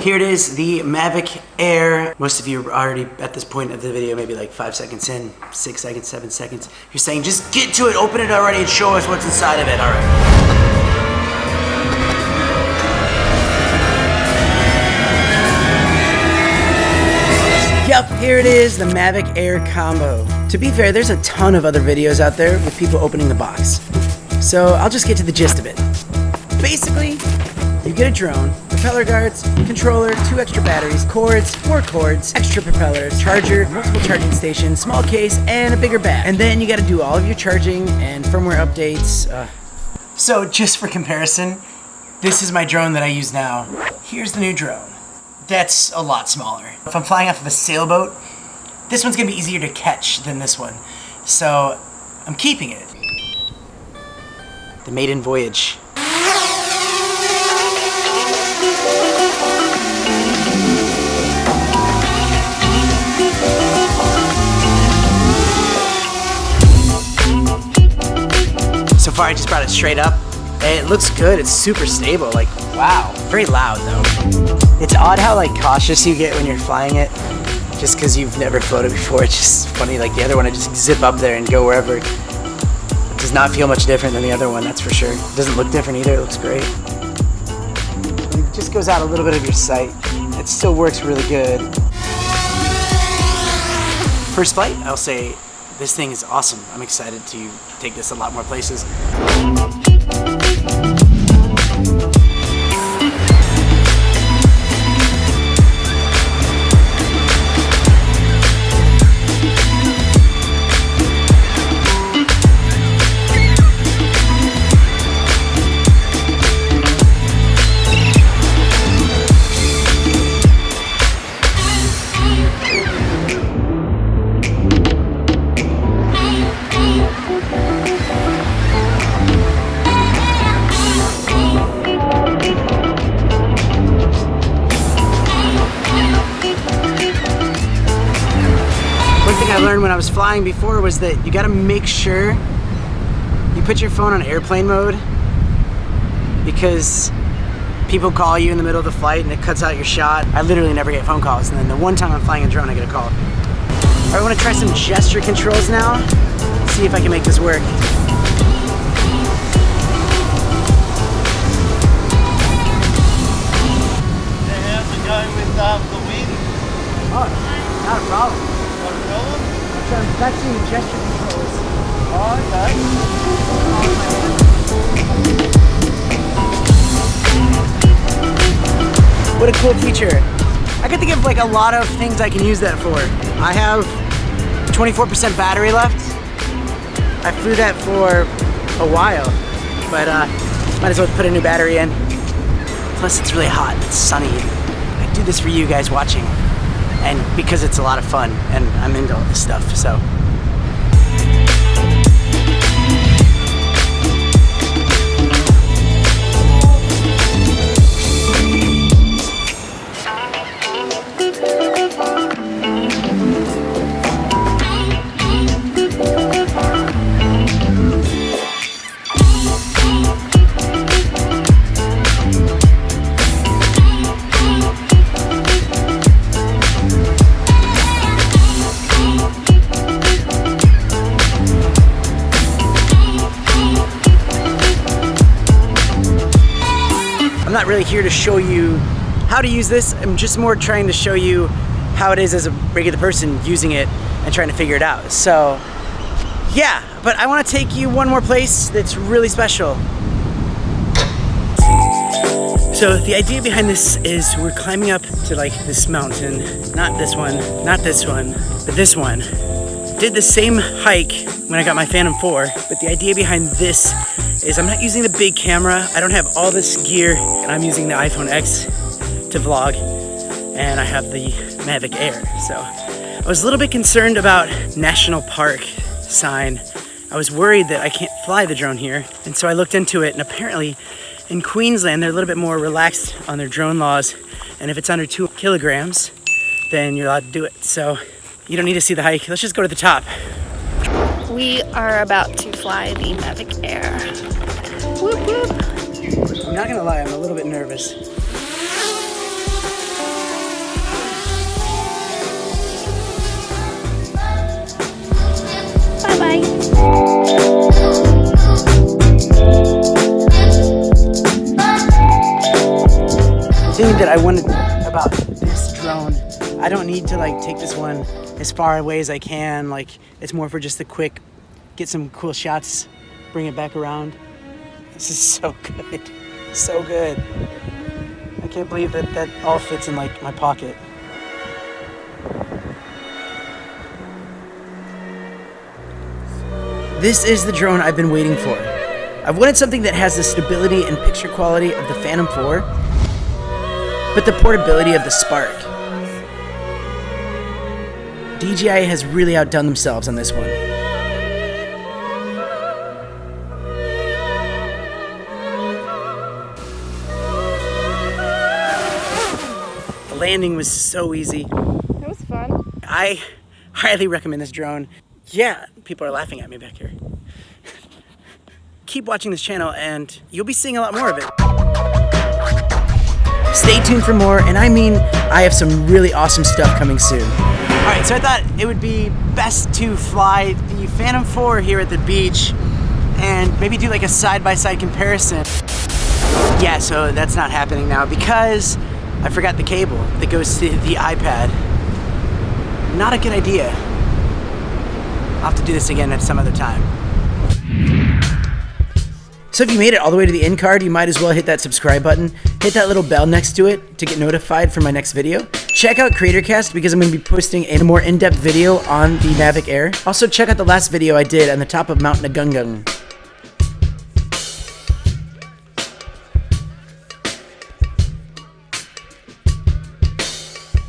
Here it is, the Mavic Air. Most of you are already at this point of the video, maybe like 5 seconds in, 6 seconds, 7 seconds. You're saying, just get to it, open it already and show us what's inside of it, all right. Yep, here it is, the Mavic Air combo. To be fair, there's a ton of other videos out there with people opening the box. So I'll just get to the gist of it. Basically, you get a drone, propeller guards, controller, 2 extra batteries, cords, 4 cords, extra propellers, charger, multiple charging stations, small case, and a bigger bag. And then you gotta do all of your charging and firmware updates. So just for comparison, this is my drone that I use now. Here's the new drone. That's a lot smaller. If I'm flying off of a sailboat, this one's gonna be easier to catch than this one. So I'm keeping it. The maiden voyage. So far I just brought it straight up. It looks good, it's super stable, like wow. Very loud though. It's odd how like cautious you get when you're flying it, just because you've never floated before. It's just funny, like the other one I just zip up there and go wherever. It does not feel much different than the other one, that's for sure. It doesn't look different either, it looks great. It just goes out a little bit of your sight. It still works really good. First flight, I'll say this thing is awesome. I'm excited to take this a lot more places. I learned when I was flying before was that you gotta make sure you put your phone on airplane mode, because people call you in the middle of the flight and it cuts out your shot. I literally never get phone calls, and then the one time I'm flying a drone I get a call. I want to try some gesture controls now, see if I can make this work. How's it going with the wind? Oh, not a problem. Not a problem? I'm flexing gesture controls. Oh, okay. What a cool feature. I could think of like a lot of things I can use that for. I have 24% battery left. I flew that for a while, but might as well put a new battery in. Plus it's really hot, it's sunny. I do this for you guys watching, and because it's a lot of fun and I'm into all this stuff, so. I'm not really here to show you how to use this. I'm just more trying to show you how it is as a regular person using it and trying to figure it out. So yeah, but I want to take you one more place that's really special. So the idea behind this is we're climbing up to like this mountain, not this one, not this one, but this one. Did the same hike when I got my Phantom 4, but the idea behind this is I'm not using the big camera. I don't have all this gear, and I'm using the iPhone X to vlog, and I have the Mavic Air. So I was a little bit concerned about National Park sign. I was worried that I can't fly the drone here, and so I looked into it, and apparently in Queensland they're a little bit more relaxed on their drone laws, and if it's under 2 kilograms, then you're allowed to do it. So you don't need to see the hike. Let's just go to the top. We are about to fly the Mavic Air. Whoop, whoop. I'm not gonna lie, I'm a little bit nervous. The thing that I wanted about this drone, I don't need to like take this one as far away as I can. Like, it's more for just a quick, get some cool shots, bring it back around. This is so good, so good. I can't believe that all fits in like my pocket. This is the drone I've been waiting for. I've wanted something that has the stability and picture quality of the Phantom 4, but the portability of the Spark. DJI has really outdone themselves on this one. The landing was so easy. It was fun. I highly recommend this drone. Yeah, people are laughing at me back here. Keep watching this channel and you'll be seeing a lot more of it. Stay tuned for more, and I mean, I have some really awesome stuff coming soon. All right, so I thought it would be best to fly the Phantom 4 here at the beach and maybe do like a side-by-side comparison. Yeah, so that's not happening now because I forgot the cable that goes to the iPad. Not a good idea. I'll have to do this again at some other time. So if you made it all the way to the end card, you might as well hit that subscribe button, hit that little bell next to it to get notified for my next video. Check out CreatorCast because I'm going to be posting a more in-depth video on the Mavic Air. Also check out the last video I did on the top of Mount Nagungung.